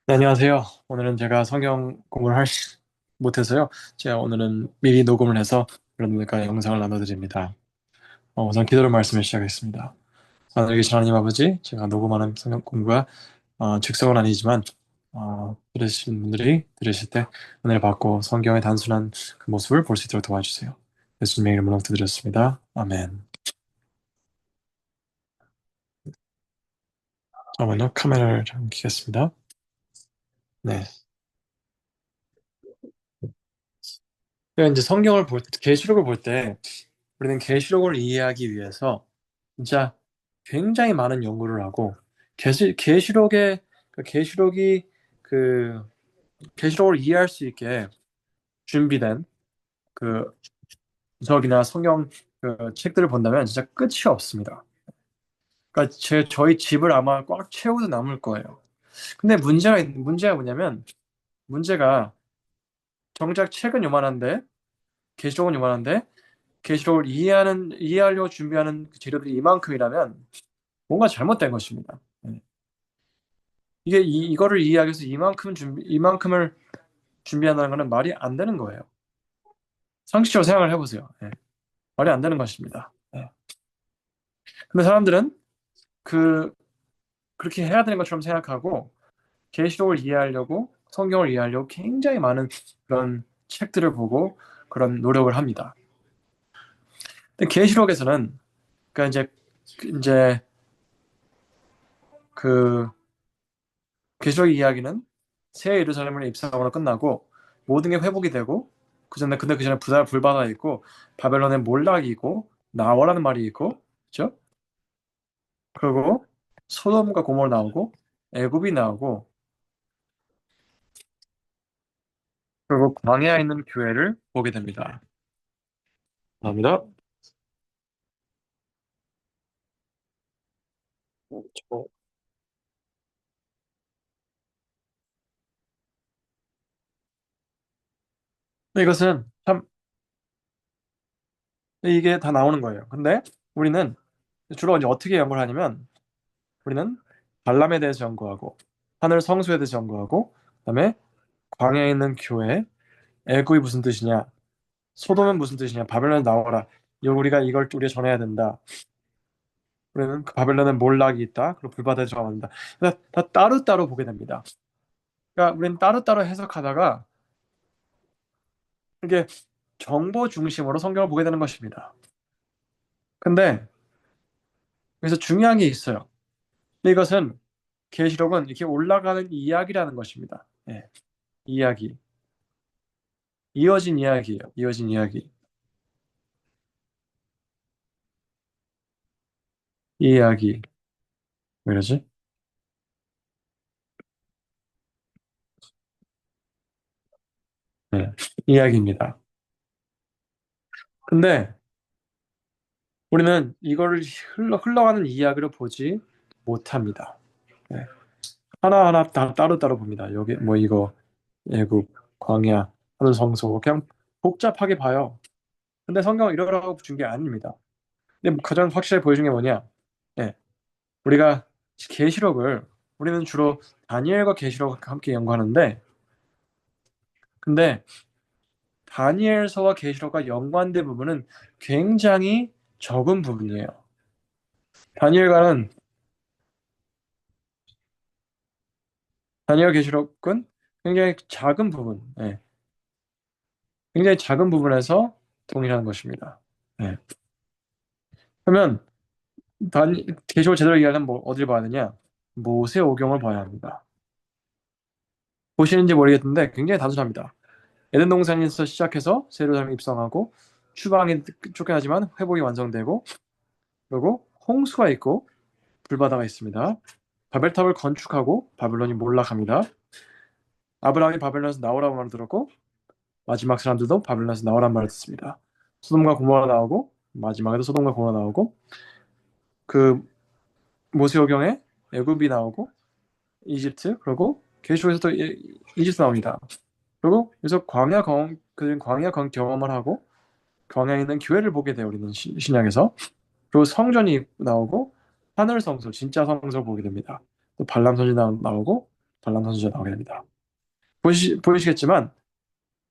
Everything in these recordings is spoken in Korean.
네, 안녕하세요. 오늘은 제가 성경 공부를 못해서요. 제가 오늘은 미리 녹음을 해서 여러분들과 영상을 나눠드립니다. 우선 기도를 말씀을 시작하겠습니다. 하늘에 계신 하나님 아버지, 제가 녹음하는 성경 공부가 즉석은 아니지만 들으신 분들이 들으실 때 은혜를 받고 성경의 단순한 그 모습을 볼 수 있도록 도와주세요. 예수님의 이름으로 기도드렸습니다. 아멘. 먼저 카메라를 좀 켜겠습니다. 네. 그러니까 이제 성경을 볼 때, 계시록을 볼 때 우리는 계시록을 이해하기 위해서 진짜 굉장히 많은 연구를 하고 계시록의 계시록이 그 계시록을 이해할 수 있게 준비된 그 구석이나 성경 그 책들을 본다면 진짜 끝이 없습니다. 그러니까 저희 집을 아마 꽉 채워도 남을 거예요. 근데 문제가 뭐냐면 문제가 정작 책은 요만한데 계시록은 요만한데 계시록을 이해하려고 준비하는 그 재료들이 이만큼이라면 뭔가 잘못된 것입니다. 이게 이거를 이해하기 위해서 이만큼을 준비한다는 것은 말이 안 되는 거예요. 상식적으로 생각을 해보세요. 말이 안 되는 것입니다. 근데 사람들은 그 그렇게 해야 되는 것처럼 생각하고 계시록을 이해하려고 성경을 이해하려고 굉장히 많은 그런 책들을 보고 그런 노력을 합니다. 근데 계시록에서는 그러니까 이제 그 계시록 이야기는 새 예루살렘을 입성으로 끝나고 모든 게 회복이 되고 근데 그 전에 불바다 있고 바벨론의 몰락이 있고 나와라는 말이 있고 그렇죠? 그리고 소돔과 고모라 나오고 애굽이 나오고 그리고 광야에 있는 교회를 보게 됩니다. 감사합니다. 저- 이것은 참 이게 다 나오는 거예요. 근데 우리는 주로 이제 어떻게 연구를 하냐면 우리는 발람에 대해서 연구하고 하늘 성소에 대해서 연구하고 그다음에 광야에 있는 교회 애굽이 무슨 뜻이냐 소돔은 무슨 뜻이냐 바벨론 나와라 우리가 전해야 된다. 우리는 그 바벨론에 몰락이 있다. 그리고 불바다에 저항한다. 다 따로따로 보게 됩니다. 그러니까 우리는 따로따로 해석하다가 이게 정보 중심으로 성경을 보게 되는 것입니다. 근데 여기서 중요한 게 있어요. 근데 이것은 계시록은 이렇게 올라가는 이야기라는 것입니다. 이야기. 이어진 이야기예요. 이어진 이야기. 이야기. 왜 이러지? 네. 이야기입니다. 근데 우리는 이거를 흘러가는 이야기로 보지 못합니다. 네. 하나하나 다 따로따로 봅니다. 여기 뭐 이거 애국, 광야, 하늘 성소 그냥 복잡하게 봐요. 근데 성경은 이러라고 준 게 아닙니다. 근데 뭐 가장 확실하게 보여준 게 뭐냐? 네. 우리가 계시록을 우리는 주로 다니엘과 계시록과 함께 연구하는데 근데 다니엘서와 계시록과 연관된 부분은 굉장히 적은 부분이에요. 다니엘과는 다니엘 계시록은 굉장히 작은 부분, 굉장히 작은 부분에서 동일한 것입니다. 예. 그러면 계시록을 제대로 이해하려면 뭐 어디를 봐야 되냐? 모세오경을 봐야 합니다. 보시는지 모르겠는데 굉장히 단순합니다. 에덴 동산에서 시작해서 세르사람이 입성하고 추방이 쫓겨나지만 회복이 완성되고 그리고 홍수가 있고 불바다가 있습니다. 바벨탑을 건축하고 바벨론이 몰락합니다. 아브라함이 바벨론에서 나오라고 말을 들었고 마지막 사람들도 바벨론에서 나오란 말을 듣습니다. 소돔과 고모라 나오고 마지막에도 소돔과 고모라 나오고 그 모세오경에 애굽이 나오고 이집트 그리고 계시록에서 또 이집트 나옵니다. 그리고 여기서 광야 경험을 하고 광야에 있는 교회를 보게 돼요. 우리는 신약에서 그리고 성전이 나오고 하늘 성소, 진짜 성소 보게 됩니다. 또 발람 선지자 나오고 발람 선지자 나오게 됩니다. 보이시겠지만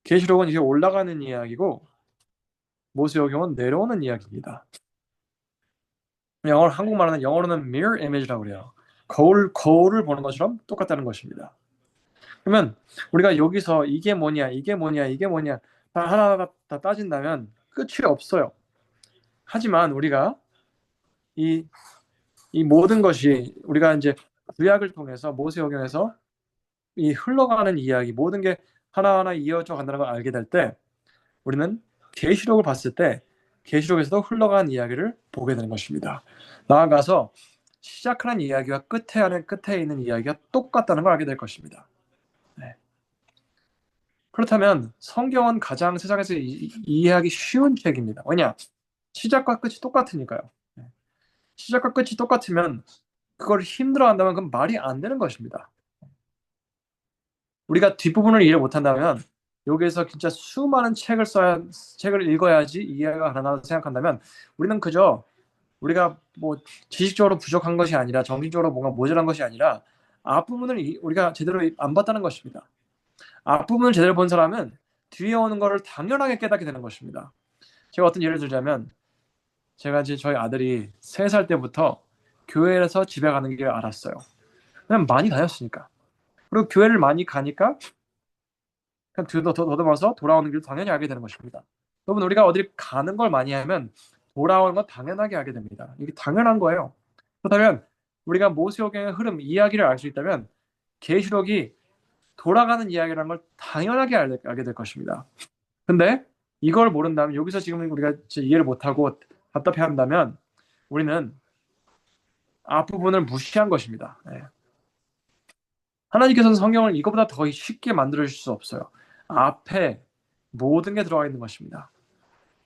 계시록은 이게 올라가는 이야기고 모세오경은 내려오는 이야기입니다. 한국말로는 영어로는 mirror image라고 그래요. 거울을 보는 것처럼 똑같다는 것입니다. 그러면 우리가 여기서 이게 뭐냐, 이게 뭐냐, 이게 뭐냐 다 하나하나 다 따진다면 끝이 없어요. 하지만 우리가 이, 이 모든 것이 우리가 이제 구약을 통해서 모세오경에서 이 흘러가는 이야기 모든 게 하나하나 이어져 간다는 걸 알게 될 때 우리는 계시록을 봤을 때 계시록에서도 흘러가는 이야기를 보게 되는 것입니다. 나아가서 시작하는 이야기와 끝에 있는 이야기가 똑같다는 걸 알게 될 것입니다. 네. 그렇다면 성경은 가장 세상에서 이해하기 쉬운 책입니다. 왜냐? 시작과 끝이 똑같으니까요. 네. 시작과 끝이 똑같으면 그걸 힘들어한다면 그건 말이 안 되는 것입니다. 우리가 뒷부분을 이해 못한다면 여기에서 진짜 수많은 책을 읽어야지 이해가 가능하다고 생각한다면 우리는 그저 우리가 뭐 지식적으로 부족한 것이 아니라 정신적으로 뭔가 모자란 것이 아니라 앞부분을 우리가 제대로 안 봤다는 것입니다. 앞부분을 제대로 본 사람은 뒤에 오는 것을 당연하게 깨닫게 되는 것입니다. 제가 어떤 예를 들자면 제가 이제 저희 아들이 3살 때부터 교회에서 집에 가는 게 알았어요. 그냥 많이 다녔으니까. 그리고 교회를 많이 가니까 그냥 더듬어서 돌아오는 길도 당연히 알게 되는 것입니다. 여러분 우리가 어딜 가는 걸 많이 하면 돌아오는 건 당연하게 알게 됩니다. 이게 당연한 거예요. 그렇다면 우리가 모세오경의 흐름, 이야기를 알 수 있다면 계시록이 돌아가는 이야기라는 걸 당연하게 알게 될 것입니다. 근데 이걸 모른다면 여기서 지금 우리가 이해를 못하고 답답해한다면 우리는 앞부분을 무시한 것입니다. 네. 하나님께서는 성경을 이것보다 더 쉽게 만들어 주실 수 없어요. 앞에 모든 게 들어가 있는 것입니다.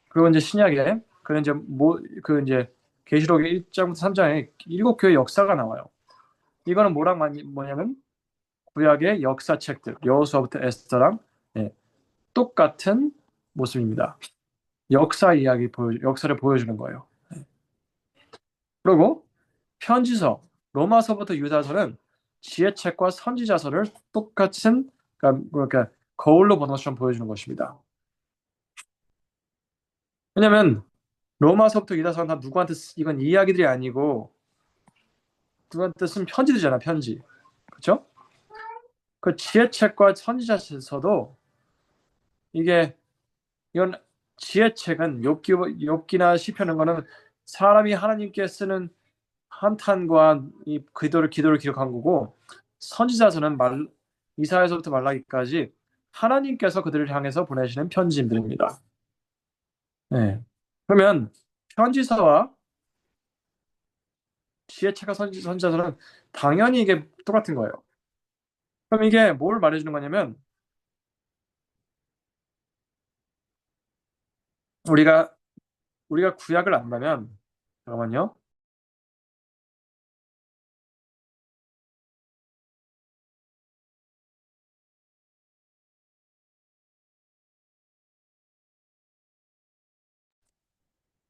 그리고 이제 신약에 그 이제 계시록의 1장부터 3장에 7교회 역사가 나와요. 이거는 뭐냐면 구약의 역사책들 여호수아부터 에스더랑 네, 똑같은 모습입니다. 역사를 보여주는 거예요. 네. 그리고 편지서 로마서부터 유다서는 지혜책과 선지자서를 똑같은 그러니까 거울로 보는 것처럼 보여주는 것입니다. 왜냐하면 로마서부터 유다서는 다 누구한테 이건 이야기들이 아니고 누구한테 쓴 편지들이잖아, 편지. 그렇죠? 그 지혜책과 선지자서도 이게 이건 지혜책은 욥기나 시편은 거는 사람이 하나님께 쓰는 한탄과 이 기도를 기록한 거고 선지자서는 이사야서부터 말라기까지 하나님께서 그들을 향해서 보내시는 편지들입니다. 네. 그러면 편지서와 지혜책과 선지자서는 당연히 이게 똑같은 거예요. 그럼 이게 뭘 말해주는 거냐면 우리가 구약을 안다면 잠깐만요.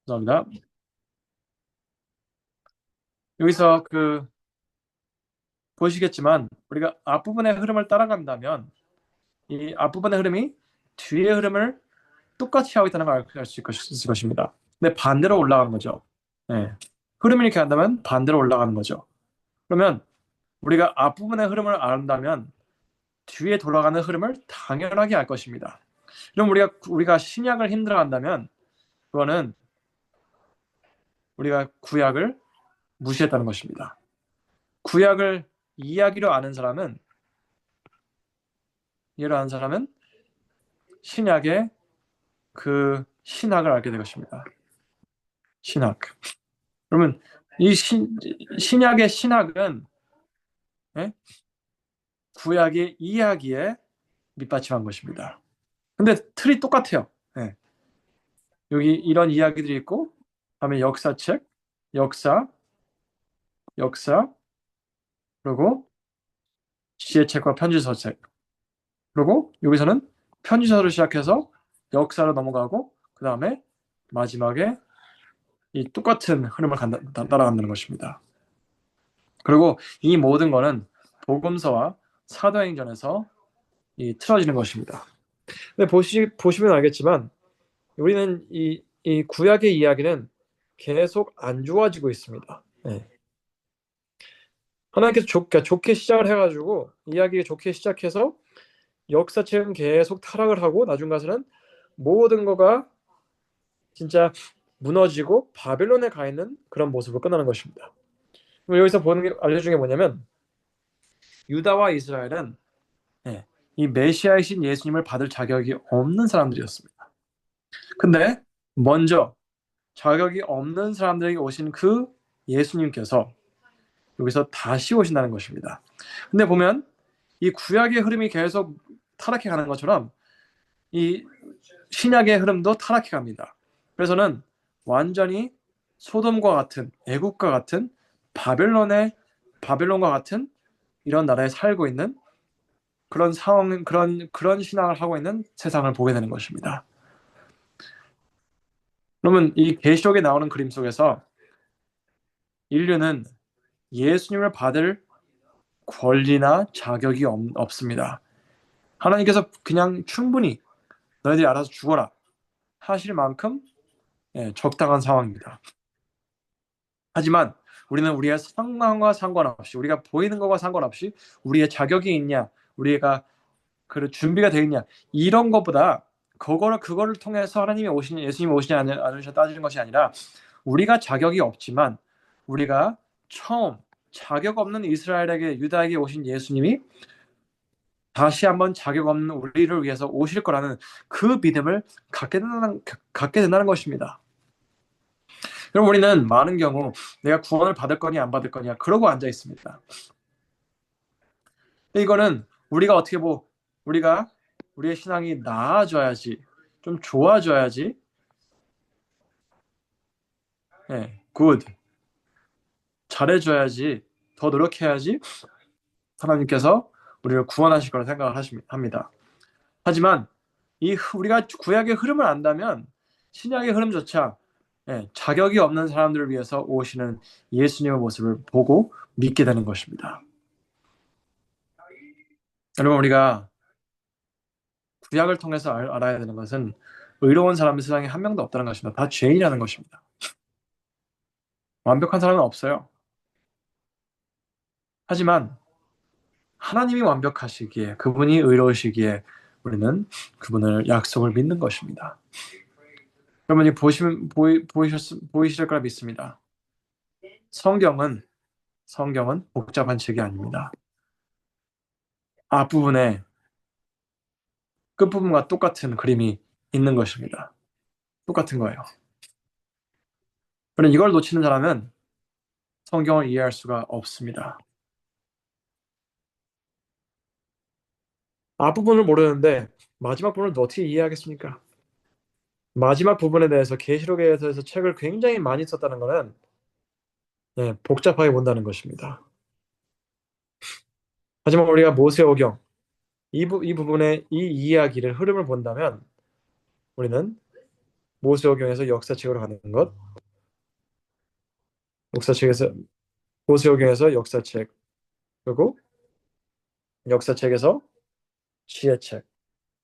죄송합니다. 여기서 보시겠지만 우리가 앞부분의 흐름을 따라간다면 이 앞부분의 흐름이 뒤의 흐름을 똑같이 하고 있다는 걸 알 수 있을 것입니다. 근데 반대로 올라가는 거죠. 네. 흐름이 이렇게 한다면 반대로 올라가는 거죠. 그러면 우리가 앞부분의 흐름을 안다면 뒤에 돌아가는 흐름을 당연하게 알 것입니다. 그럼 우리가 신약을 힘들어한다면 그거는 우리가 구약을 무시했다는 것입니다. 구약을 이해로 아는 사람은 신약의 그 신학을 알게 될 것입니다. 신학. 그러면 이 신약의 신학은 예? 구약의 이야기에 밑받침한 것입니다. 근데 틀이 똑같아요. 예. 여기 이런 이야기들이 있고, 다음에 역사책, 역사, 역사, 그리고 지혜책과 편지서책. 그리고 여기서는 편지서를 시작해서 역사로 넘어가고, 그 다음에 마지막에 이 똑같은 흐름을 따라간다는 것입니다. 그리고 이 모든 거는 복음서와 사도행전에서 틀어지는 것입니다. 근데 보시면 알겠지만 우리는 이 구약의 이야기는 계속 안 좋아지고 있습니다. 네. 하나님께서 그러니까 좋게 시작을 해가지고 이야기가 좋게 시작해서 역사책은 계속 타락을 하고 나중 가서는 모든 거가 진짜 무너지고 바벨론에 가 있는 그런 모습으로 끝나는 것입니다. 여기서 알려준 게 뭐냐면 유다와 이스라엘은 예, 이 메시아이신 예수님을 받을 자격이 없는 사람들이었습니다. 근데 먼저 자격이 없는 사람들에게 오신 그 예수님께서 여기서 다시 오신다는 것입니다. 근데 보면 이 구약의 흐름이 계속 타락해 가는 것처럼 이 신약의 흐름도 타락해 갑니다. 그래서는 완전히 소돔과 같은 애국과 같은 바벨론과 같은 이런 나라에 살고 있는 그런 상황 그런 신앙을 하고 있는 세상을 보게 되는 것입니다. 그러면 이 계시록에 나오는 그림 속에서 인류는 예수님을 받을 권리나 자격이 없습니다. 하나님께서 그냥 충분히 너희들이 알아서 죽어라 하실 만큼 적당한 상황입니다. 하지만 우리는 우리의 상황과 상관없이 우리가 보이는 것과 상관없이 우리의 자격이 있냐 우리가 그 준비가 되어 있냐 이런 것보다 그거를 통해서 예수님이 오시냐 않으시냐 따지는 것이 아니라 우리가 자격이 없지만 우리가 처음 자격 없는 이스라엘에게 유다에게 오신 예수님이 다시 한번 자격 없는 우리를 위해서 오실 거라는 그 믿음을 갖게 된다는 것입니다. 그럼 우리는 많은 경우 내가 구원을 받을 거냐 안 받을 거냐 그러고 앉아 있습니다. 이거는 우리가 우리가 우리의 신앙이 나아져야지 좀 좋아져야지 굿 잘해줘야지 더 노력해야지 하나님께서 우리를 구원하실 거라 생각을 합니다. 하지만 우리가 구약의 흐름을 안다면 신약의 흐름조차 자격이 없는 사람들을 위해서 오시는 예수님의 모습을 보고 믿게 되는 것입니다. 여러분 우리가 구약을 통해서 알아야 되는 것은 의로운 사람은 세상에 한 명도 없다는 것입니다. 다 죄인이라는 것입니다. 완벽한 사람은 없어요. 하지만 하나님이 완벽하시기에 그분이 의로우시기에 우리는 그분을 약속을 믿는 것입니다. 여러분이 보이실 거라 믿습니다. 성경은 복잡한 책이 아닙니다. 앞부분에 끝부분과 똑같은 그림이 있는 것입니다. 똑같은 거예요. 그런데 이걸 놓치는 사람은 성경을 이해할 수가 없습니다. 앞부분을 모르는데 마지막 부분을 어떻게 이해하겠습니까? 마지막 부분에 대해서 계시록에 대해서 책을 굉장히 많이 썼다는 것은 복잡하게 본다는 것입니다. 하지만 우리가 모세오경 이 부분의 이 이야기를 흐름을 본다면 우리는 모세오경에서 역사책으로 가는 것, 역사책에서 모세오경에서 역사책, 그리고 역사책에서 지혜책,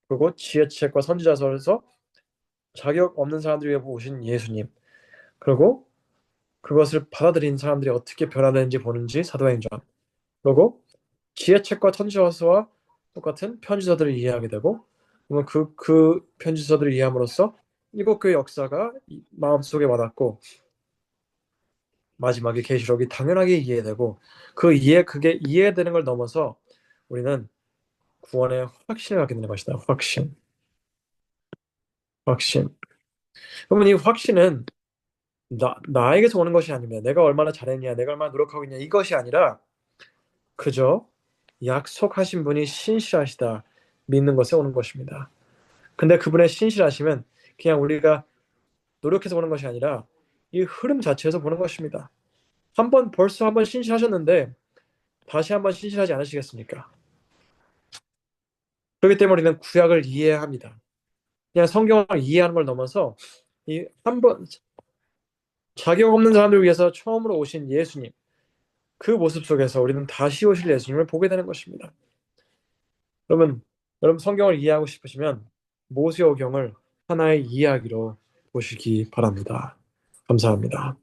그리고 지혜책과 선지자서에서 자격 없는 사람들 위해 오신 예수님, 그리고 그것을 받아들인 사람들이 어떻게 변화되는지 보는지 사도행전, 그리고 지혜책과 선지자서와 똑같은 편지서들을 이해하게 되고 그러면 그 편지서들을 이해함으로써 일곱 교회 역사가 마음속에 와닿고 마지막에 계시록이 당연하게 이해되고 그게 이해되는 걸 넘어서 우리는 구원의 확신을 갖게 되는 것이다. 확신. 그러면 이 확신은 나에게서 오는 것이 아니면 내가 얼마나 잘했냐, 내가 얼마나 노력하고 있냐 이것이 아니라 그저 약속하신 분이 신실하시다 믿는 것에 오는 것입니다. 근데 그분의 신실하심은 그냥 우리가 노력해서 보는 것이 아니라 이 흐름 자체에서 보는 것입니다. 벌써 한 번 신실하셨는데 다시 한번 신실하지 않으시겠습니까? 그렇기 때문에 우리는 구약을 이해해야 합니다. 그냥 성경을 이해하는 걸 넘어서 이 한 번 자격 없는 사람들을 위해서 처음으로 오신 예수님 그 모습 속에서 우리는 다시 오실 예수님을 보게 되는 것입니다. 여러분, 여러분 성경을 이해하고 싶으시면 모세오경을 하나의 이야기로 보시기 바랍니다. 감사합니다.